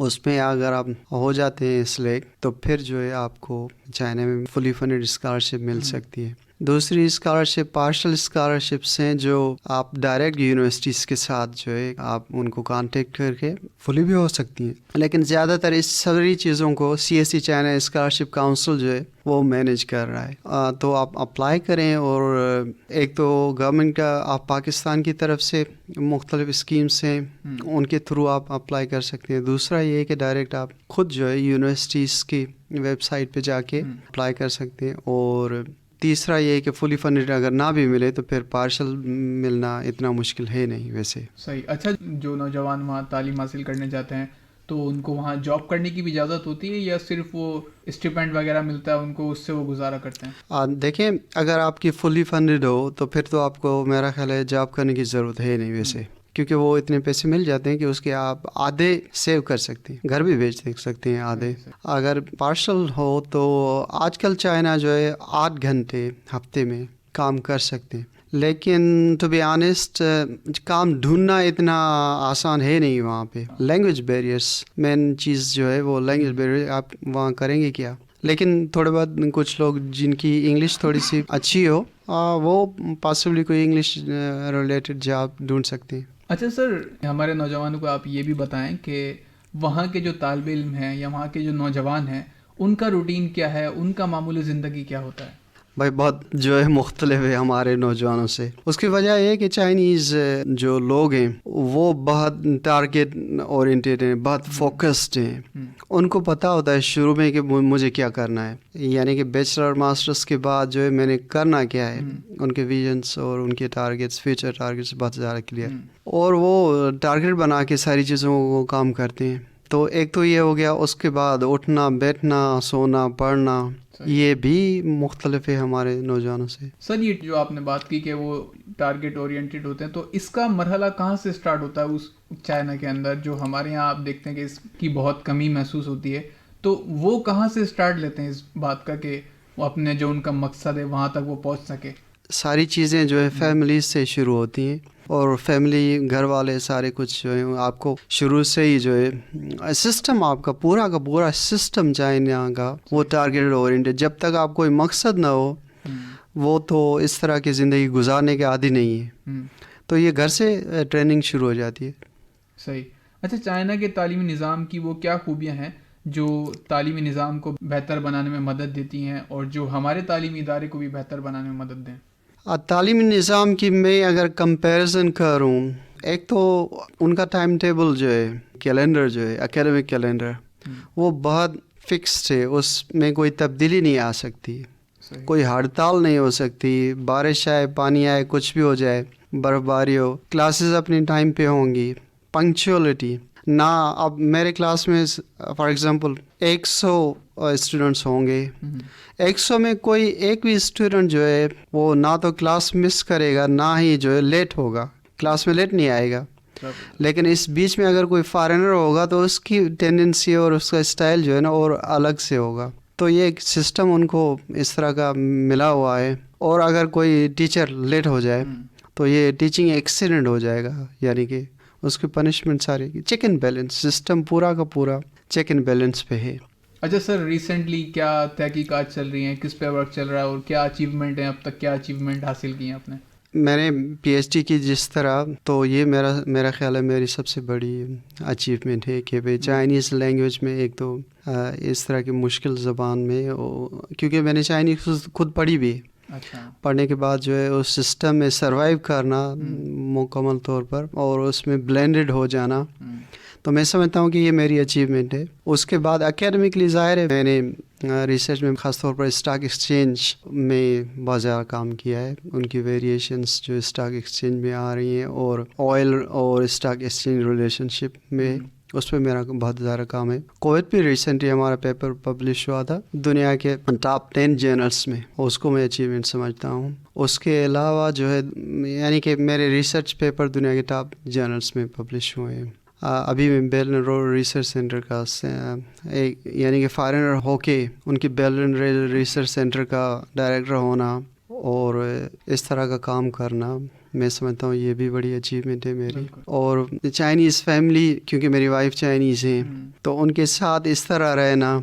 اس میں اگر آپ ہو جاتے ہیں سلیکٹ تو پھر جو ہے آپ کو چائنا میں فلی فنڈڈ اسکالرشپ مل سکتی ہے. دوسری اسکالرشپ پارشل اسکالرشپس ہیں جو آپ ڈائریکٹ یونیورسٹیز کے ساتھ جو ہے آپ ان کو کانٹیکٹ کر کے فلی بھی ہو سکتی ہیں, لیکن زیادہ تر اس ساری چیزوں کو CSE چائنا اسکالرشپ کاؤنسل جو ہے وہ مینیج کر رہا ہے. تو آپ اپلائی کریں, اور ایک تو گورنمنٹ کا آپ پاکستان کی طرف سے مختلف اسکیمس ہیں ان کے تھرو آپ اپلائی کر سکتے ہیں. دوسرا یہ ہے کہ ڈائریکٹ آپ خود جو ہے یونیورسٹیز کی ویب سائٹ پہ جا کے اپلائی کر سکتے ہیں. اور تیسرا یہ ہے کہ فلی فنڈڈ اگر نہ بھی ملے تو پھر پارشل ملنا اتنا مشکل ہے نہیں ویسے. صحیح. اچھا, جو نوجوان وہاں تعلیم حاصل کرنے جاتے ہیں تو ان کو وہاں جاب کرنے کی بھی اجازت ہوتی ہے یا صرف وہ اسٹیپینڈ وغیرہ ملتا ہے ان کو, اس سے وہ گزارا کرتے ہیں؟ دیکھیں, اگر آپ کی فلی فنڈڈ ہو تو پھر تو آپ کو میرا خیال ہے جاب کرنے کی ضرورت ہے نہیں ویسے, کیونکہ وہ اتنے پیسے مل جاتے ہیں کہ اس کے آپ آدھے سیو کر سکتے ہیں, گھر بھی بیچ سکتے ہیں آدھے. اگر پارشل ہو تو آج کل چائنا جو ہے 8 گھنٹے ہفتے میں کام کر سکتے ہیں, لیکن ٹو بی آنیسٹ کام ڈھونڈنا اتنا آسان ہے نہیں وہاں پہ. لینگویج بیریئرس مین چیز جو ہے وہ لینگویج بیریئر, آپ وہاں کریں گے کیا. لیکن تھوڑے بہت کچھ لوگ جن کی انگلش تھوڑی سی اچھی ہو وہ پاسبلی کوئی انگلش ریلیٹڈ جاب ڈھونڈ سکتے ہیں. اچھا سر, ہمارے نوجوانوں کو آپ یہ بھی بتائیں کہ وہاں کے جو طالب علم ہیں یا وہاں کے جو نوجوان ہیں ان کا روٹین کیا ہے, ان کا معمول زندگی کیا ہوتا ہے؟ بھائی بہت جو ہے مختلف ہے ہمارے نوجوانوں سے. اس کی وجہ یہ ہے کہ چائنیز جو لوگ ہیں وہ بہت ٹارگیٹ اورینٹیڈ ہیں, بہت فوکسڈ ہیں. ان کو پتہ ہوتا ہے شروع میں کہ مجھے کیا کرنا ہے, یعنی کہ بیچلر ماسٹرس کے بعد جو ہے میں نے کرنا کیا ہے. ان کے ویژنس اور ان کے ٹارگیٹس, فیوچر ٹارگیٹس بہت زیادہ کلیئر, اور وہ ٹارگیٹ بنا کے ساری چیزوں کو کام کرتے ہیں. تو ایک تو یہ ہو گیا. اس کے بعد اٹھنا بیٹھنا سونا پڑھنا یہ بھی مختلف ہے ہمارے نوجوانوں سے. سر, یہ جو آپ نے بات کی کہ وہ ٹارگیٹ اورینٹیڈ ہوتے ہیں, تو اس کا مرحلہ کہاں سے سٹارٹ ہوتا ہے اس چائنا کے اندر؟ جو ہمارے یہاں آپ دیکھتے ہیں کہ اس کی بہت کمی محسوس ہوتی ہے, تو وہ کہاں سے سٹارٹ لیتے ہیں اس بات کا کہ وہ اپنے جو ان کا مقصد ہے وہاں تک وہ پہنچ سکے؟ ساری چیزیں جو ہے فیملیز سے شروع ہوتی ہیں, اور فیملی گھر والے سارے کچھ جو ہے آپ کو شروع سے ہی جو ہے سسٹم آپ کا پورا سسٹم چائنا کا وہ ٹارگیٹ اورینٹڈ. جب تک آپ کوئی مقصد نہ ہو وہ تو اس طرح کی زندگی گزارنے کے عادی نہیں ہے. تو یہ گھر سے ٹریننگ شروع ہو جاتی ہے. صحیح. اچھا, چائنا کے تعلیمی نظام کی وہ کیا خوبیاں ہیں جو تعلیمی نظام کو بہتر بنانے میں مدد دیتی ہیں اور جو ہمارے تعلیمی ادارے کو بھی بہتر بنانے میں مدد دیں؟ تعلیمی نظام کی میں اگر کمپیریزن کروں, ایک تو ان کا ٹائم ٹیبل جو ہے, کیلنڈر جو ہے, اکیڈمک کیلنڈر, وہ بہت فکسڈ ہے. اس میں کوئی تبدیلی نہیں آ سکتی, کوئی ہڑتال نہیں ہو سکتی. بارش آئے, پانی آئے, کچھ بھی ہو جائے, برف باری ہو, کلاسز اپنے ٹائم پہ ہوں گی. پنکچولیٹی نہ, اب میرے کلاس میں فار ایگزامپل 100 اسٹوڈنٹس ہوں گے, 100 میں کوئی ایک بھی اسٹوڈنٹ جو ہے وہ نہ تو کلاس مس کرے گا نہ ہی جو ہے لیٹ ہوگا, کلاس میں لیٹ نہیں آئے گا. لیکن اس بیچ میں اگر کوئی فارینر ہوگا تو اس کی ٹینڈنسی اور اس کا اسٹائل جو ہے نا اور الگ سے ہوگا. تو یہ ایک سسٹم ان کو اس طرح کا ملا ہوا ہے. اور اگر کوئی ٹیچر لیٹ ہو جائے تو یہ ٹیچنگ ایکسیڈنٹ ہو جائے گا, یعنی کہ اس کی پنشمنٹ ساری. چیک اینڈ بیلنس سسٹم پورا کا پورا چیک اینڈ بیلنس پہ ہے. اچھا سر, ریسنٹلی کیا تحقیقات چل رہی ہیں, کس پہ ورک چل رہا ہے اور کیا اچیومنٹ ہیں اب تک, کیا اچیومنٹ حاصل کی ہیں آپ نے؟ میں نے PhD کی جس طرح, تو یہ میرا خیال ہے میری سب سے بڑی اچیومنٹ ہے کہ بھائی چائنیز لینگویج میں ایک تو اس طرح کی مشکل زبان میں, کیونکہ میں نے چائنیز خود پڑھی بھی. اچھا. پڑھنے کے بعد جو ہے اس سسٹم میں سروائیو کرنا مکمل طور پر اور اس میں بلینڈڈ ہو جانا, تو میں سمجھتا ہوں کہ یہ میری اچیومنٹ ہے. اس کے بعد اکیڈمکلی ظاہر ہے میں نے ریسرچ میں خاص طور پر اسٹاک ایکسچینج میں بہت زیادہ کام کیا ہے. ان کی ویریشنس جو اسٹاک ایکسچینج میں آ رہی ہیں اور آئل اور اسٹاک ایکسچینج ریلیشن شپ میں, اس پہ میرا بہت زیادہ کام ہے. کویت پہ ریسنٹلی ہمارا پیپر پبلش ہوا تھا دنیا کے ٹاپ 10 جرنلس میں, اس کو میں اچیومنٹ سمجھتا ہوں. اس کے علاوہ جو ہے یعنی کہ میرے ریسرچ پیپر دنیا کے ٹاپ جرنلس میں پبلش ہوئے ہیں. ابھی میں بیل اینڈ رول ریسرچ سینٹر کا یعنی کہ فارینر ہو کے ان کی بیل اینڈ رول ریسرچ سینٹر کا ڈائریکٹر ہونا اور اس طرح کا کام کرنا میں سمجھتا ہوں یہ بھی بڑی اچیومنٹ ہے میری. اور چائنیز فیملی کیونکہ میری وائف چائنیز ہیں تو ان کے ساتھ اس طرح رہنا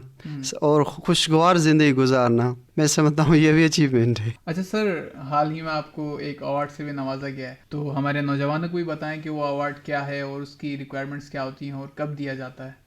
اور خوشگوار زندگی گزارنا میں سمجھتا ہوں یہ بھی اچیومنٹ ہے. اچھا سر، حال ہی میں آپ کو ایک ایوارڈ سے بھی نوازا گیا ہے، تو ہمارے نوجوانوں کو بھی بتائیں کہ وہ ایوارڈ کیا ہے اور اس کی ریکوائرمنٹس کیا ہوتی ہیں اور کب دیا جاتا ہے.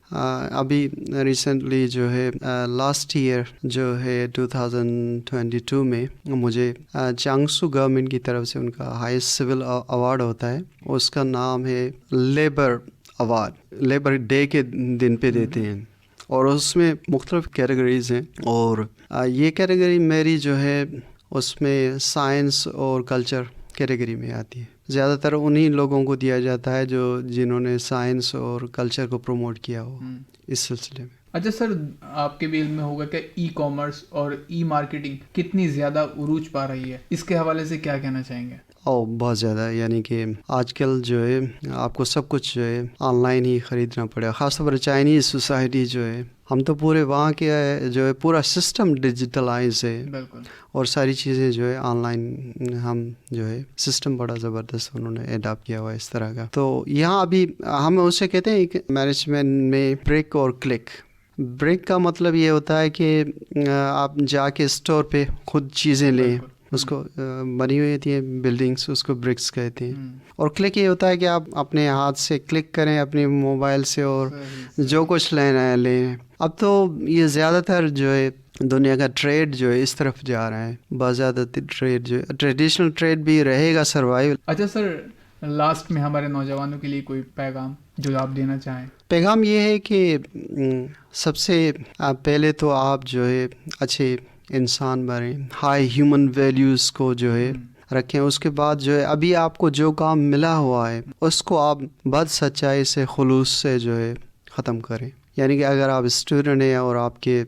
ابھی ریسنٹلی جو ہے لاسٹ ایئر جو ہے 2022 میں مجھے چانگسو گورنمنٹ کی طرف سے ان کا ہائیسٹ سول ایوارڈ ہوتا ہے، اس کا نام ہے لیبر ایوارڈ. لیبر ڈے کے دن پہ دیتے ہیں اور اس میں مختلف کیٹیگریز ہیں، اور یہ کیٹیگری میری جو ہے اس میں سائنس اور کلچر کیٹیگری میں آتی ہے. زیادہ تر انہی لوگوں کو دیا جاتا ہے جنہوں نے سائنس اور کلچر کو پروموٹ کیا ہو اس سلسلے میں. اچھا سر، آپ کے بھی علم میں ہوگا کہ ای کامرس اور ای مارکیٹنگ کتنی زیادہ عروج پا رہی ہے، اس کے حوالے سے کیا کہنا چاہیں گے؟ بہت زیادہ، یعنی کہ آج کل جو ہے آپ کو سب کچھ جو ہے آن لائن ہی خریدنا پڑے گا. خاص طور پر چائنیز سوسائٹی جو ہے، ہم تو پورے وہاں کے جو ہے پورا سسٹم ڈیجیٹلائز ہے. بالکل. اور ساری چیزیں جو ہے آن لائن، ہم جو ہے سسٹم بڑا زبردست انہوں نے اڈاپٹ کیا ہوا ہے اس طرح کا. تو یہاں ابھی ہم اسے کہتے ہیں کہ مینجمنٹ میں بریک اور کلک. بریک کا مطلب یہ ہوتا ہے کہ آپ جا کے اسٹور پہ خود چیزیں لیں، اس کو بنی ہوئی ہوتی ہیں بلڈنگس، اس کو برکس کہتے ہیں. اور کلک یہ ہوتا ہے کہ آپ اپنے ہاتھ سے کلک کریں اپنے موبائل سے اور جو کچھ لینا ہے لیں. اب تو یہ زیادہ تر جو ہے دنیا کا ٹریڈ جو ہے اس طرف جا رہا ہے. بہت زیادہ ٹریڈ جو ہے ٹریڈیشنل ٹریڈ بھی رہے گا سروائیو. اچھا سر، لاسٹ میں ہمارے نوجوانوں کے لیے کوئی پیغام جو آپ دینا چاہیں؟ پیغام یہ ہے کہ سب سے پہلے تو آپ جو ہے اچھے انسان بنیں، ہائی ہیومن ویلیوز کو جو ہے رکھیں. اس کے بعد جو ہے ابھی آپ کو جو کام ملا ہوا ہے اس کو آپ بد سچائی سے خلوص سے جو ہے ختم کریں. یعنی کہ اگر آپ اسٹوڈنٹ ہیں اور آپ کے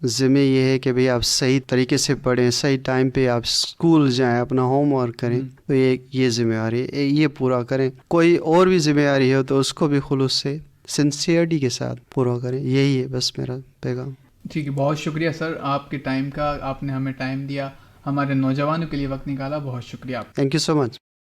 ذمہ یہ ہے کہ بھئی آپ صحیح طریقے سے پڑھیں، صحیح ٹائم پہ آپ اسکول جائیں، اپنا ہوم ورک کریں، تو یہ ذمہ داری ہے، یہ پورا کریں. کوئی اور بھی ذمہ داری ہو تو اس کو بھی خلوص سے سنسیئرٹی کے ساتھ پورا کریں. یہی ہے بس میرا پیغام. ٹھیک ہے، بہت شکریہ سر آپ کے ٹائم کا، آپ نے ہمیں ٹائم دیا، ہمارے نوجوانوں کے لیے وقت نکالا. بہت شکریہ آپ. Thank you so much.